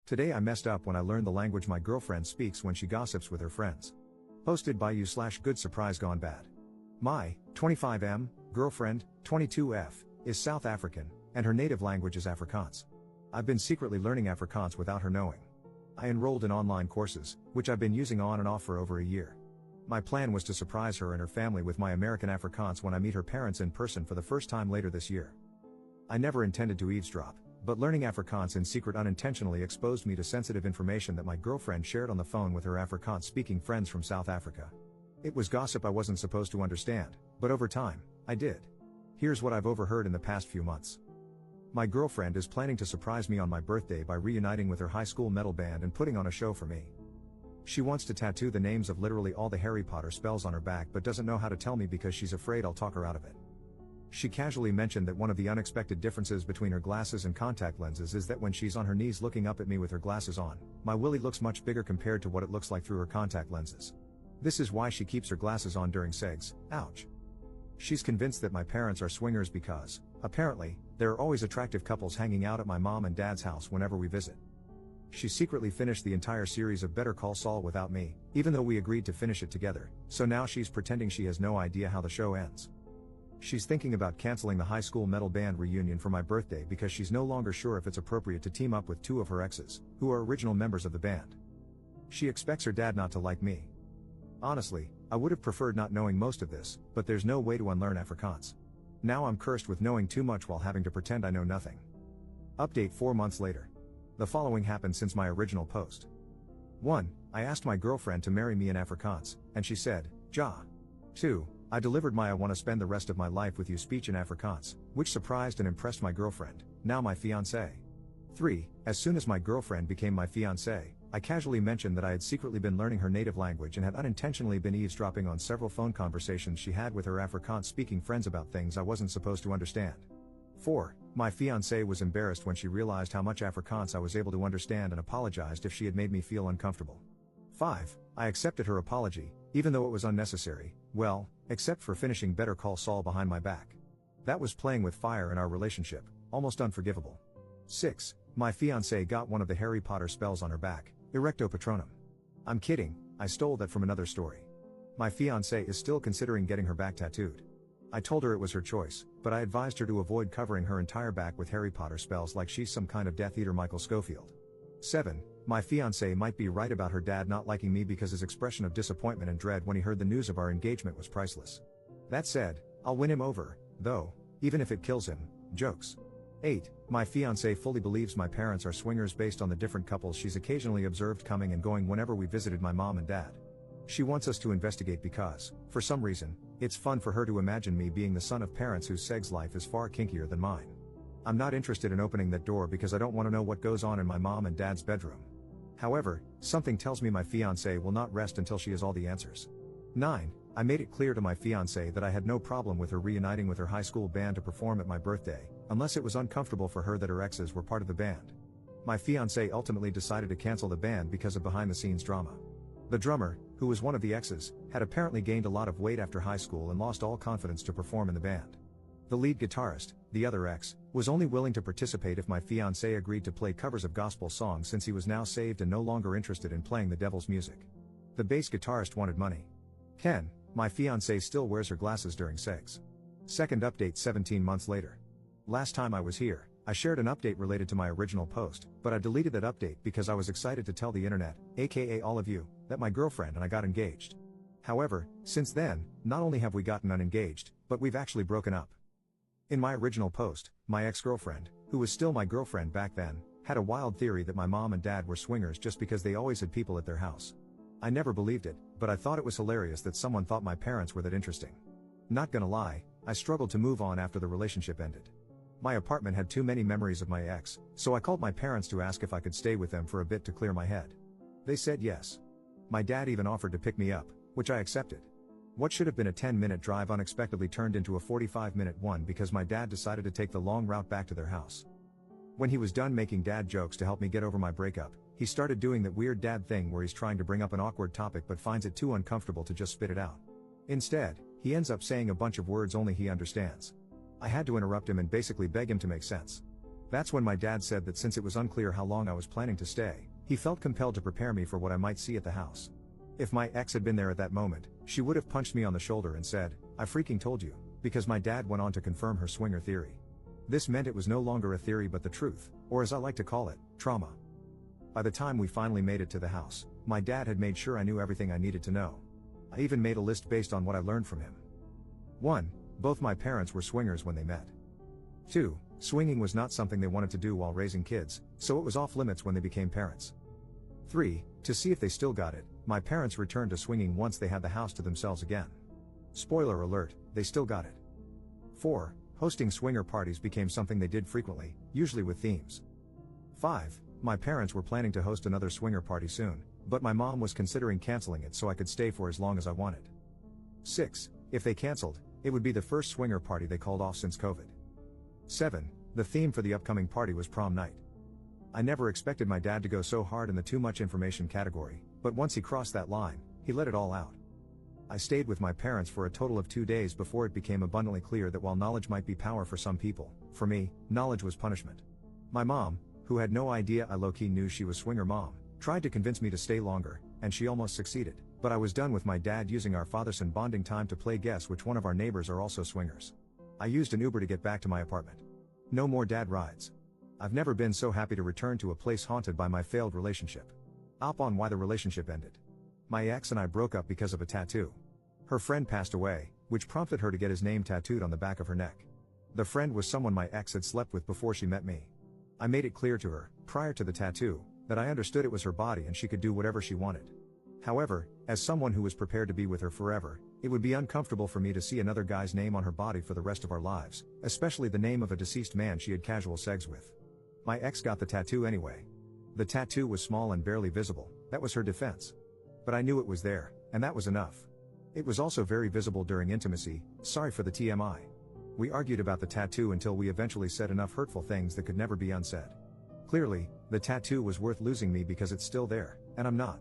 Today I messed up when I learned the language my girlfriend speaks when she gossips with her friends. Posted by you/good surprise gone bad. My 25M girlfriend, 22F, is South African, and her native language is Afrikaans. I've been secretly learning Afrikaans without her knowing. I enrolled in online courses, which I've been using on and off for over a year. My plan was to surprise her and her family with my American Afrikaans when I meet her parents in person for the first time later this year. I never intended to eavesdrop, but learning Afrikaans in secret unintentionally exposed me to sensitive information that my girlfriend shared on the phone with her Afrikaans-speaking friends from South Africa. It was gossip I wasn't supposed to understand, but over time, I did. Here's what I've overheard in the past few months. My girlfriend is planning to surprise me on my birthday by reuniting with her high school metal band and putting on a show for me. She wants to tattoo the names of literally all the Harry Potter spells on her back but doesn't know how to tell me because she's afraid I'll talk her out of it. She casually mentioned that one of the unexpected differences between her glasses and contact lenses is that when she's on her knees looking up at me with her glasses on, my willy looks much bigger compared to what it looks like through her contact lenses. This is why she keeps her glasses on during segs. Ouch. She's convinced that my parents are swingers because, apparently, there are always attractive couples hanging out at my mom and dad's house whenever we visit. She secretly finished the entire series of Better Call Saul without me, even though we agreed to finish it together, so now she's pretending she has no idea how the show ends. She's thinking about canceling the high school metal band reunion for my birthday because she's no longer sure if it's appropriate to team up with two of her exes, who are original members of the band. She expects her dad not to like me. Honestly, I would have preferred not knowing most of this, but there's no way to unlearn Afrikaans. Now I'm cursed with knowing too much while having to pretend I know nothing. Update 4 months later. The following happened since my original post. 1. I asked my girlfriend to marry me in Afrikaans, and she said, ja. 2. I delivered my "I want to spend the rest of my life with you" speech in Afrikaans, which surprised and impressed my girlfriend, now my fiancée. 3. As soon as my girlfriend became my fiancée, I casually mentioned that I had secretly been learning her native language and had unintentionally been eavesdropping on several phone conversations she had with her Afrikaans-speaking friends about things I wasn't supposed to understand. 4. My fiancée was embarrassed when she realized how much Afrikaans I was able to understand and apologized if she had made me feel uncomfortable. 5. I accepted her apology, even though it was unnecessary, well, except for finishing Better Call Saul behind my back. That was playing with fire in our relationship, almost unforgivable. 6. My fiancée got one of the Harry Potter spells on her back, Erecto Patronum. I'm kidding, I stole that from another story. My fiancée is still considering getting her back tattooed. I told her it was her choice, but I advised her to avoid covering her entire back with Harry Potter spells like she's some kind of Death Eater Michael Scofield. 7. My fiancé might be right about her dad not liking me because his expression of disappointment and dread when he heard the news of our engagement was priceless. That said, I'll win him over, though, even if it kills him. Jokes. 8. My fiancé fully believes my parents are swingers based on the different couples she's occasionally observed coming and going whenever we visited my mom and dad. She wants us to investigate because, for some reason, it's fun for her to imagine me being the son of parents whose sex life is far kinkier than mine. I'm not interested in opening that door because I don't want to know what goes on in my mom and dad's bedroom. However, something tells me my fiancé will not rest until she has all the answers. 9. I made it clear to my fiancé that I had no problem with her reuniting with her high school band to perform at my birthday, unless it was uncomfortable for her that her exes were part of the band. My fiancé ultimately decided to cancel the band because of behind-the-scenes drama. The drummer, who was one of the exes, had apparently gained a lot of weight after high school and lost all confidence to perform in the band. The lead guitarist, the other ex, was only willing to participate if my fiancé agreed to play covers of gospel songs since he was now saved and no longer interested in playing the devil's music. The bass guitarist wanted money. 10. My fiancé still wears her glasses during sex. Second update 17 months later. Last time I was here, I shared an update related to my original post, but I deleted that update because I was excited to tell the internet, aka all of you, that my girlfriend and I got engaged. However, since then, not only have we gotten unengaged, but we've actually broken up. In my original post, my ex-girlfriend, who was still my girlfriend back then, had a wild theory that my mom and dad were swingers just because they always had people at their house. I never believed it, but I thought it was hilarious that someone thought my parents were that interesting. Not gonna lie, I struggled to move on after the relationship ended. My apartment had too many memories of my ex, so I called my parents to ask if I could stay with them for a bit to clear my head. They said yes. My dad even offered to pick me up, which I accepted. What should have been a 10-minute drive unexpectedly turned into a 45-minute one because my dad decided to take the long route back to their house. When he was done making dad jokes to help me get over my breakup, he started doing that weird dad thing where he's trying to bring up an awkward topic but finds it too uncomfortable to just spit it out. Instead, he ends up saying a bunch of words only he understands. I had to interrupt him and basically beg him to make sense. That's when my dad said that since it was unclear how long I was planning to stay, he felt compelled to prepare me for what I might see at the house. If my ex had been there at that moment, she would have punched me on the shoulder and said, "I freaking told you," because my dad went on to confirm her swinger theory. This meant it was no longer a theory but the truth, or as I like to call it, trauma. By the time we finally made it to the house, my dad had made sure I knew everything I needed to know. I even made a list based on what I learned from him. 1. Both my parents were swingers when they met. 2. Swinging was not something they wanted to do while raising kids, so it was off limits when they became parents. 3. To see if they still got it, my parents returned to swinging once they had the house to themselves again. Spoiler alert, they still got it. 4. Hosting swinger parties became something they did frequently, usually with themes. 5. My parents were planning to host another swinger party soon, but my mom was considering canceling it so I could stay for as long as I wanted. 6. If they canceled, it would be the first swinger party they called off since COVID. 7. The theme for the upcoming party was prom night. I never expected my dad to go so hard in the too much information category, but once he crossed that line, he let it all out. I stayed with my parents for a total of 2 days before it became abundantly clear that while knowledge might be power for some people, for me, knowledge was punishment. My mom, who had no idea I low-key knew she was swinger mom, tried to convince me to stay longer, and she almost succeeded, but I was done with my dad using our father-son bonding time to play guess which one of our neighbors are also swingers. I used an Uber to get back to my apartment. No more dad rides. I've never been so happy to return to a place haunted by my failed relationship. Up on why the relationship ended. My ex and I broke up because of a tattoo. Her friend passed away, which prompted her to get his name tattooed on the back of her neck. The friend was someone my ex had slept with before she met me. I made it clear to her, prior to the tattoo, that I understood it was her body and she could do whatever she wanted. However, as someone who was prepared to be with her forever, it would be uncomfortable for me to see another guy's name on her body for the rest of our lives, especially the name of a deceased man she had casual sex with. My ex got the tattoo anyway. The tattoo was small and barely visible, that was her defense. But I knew it was there, and that was enough. It was also very visible during intimacy, sorry for the TMI. We argued about the tattoo until we eventually said enough hurtful things that could never be unsaid. Clearly, the tattoo was worth losing me because it's still there, and I'm not.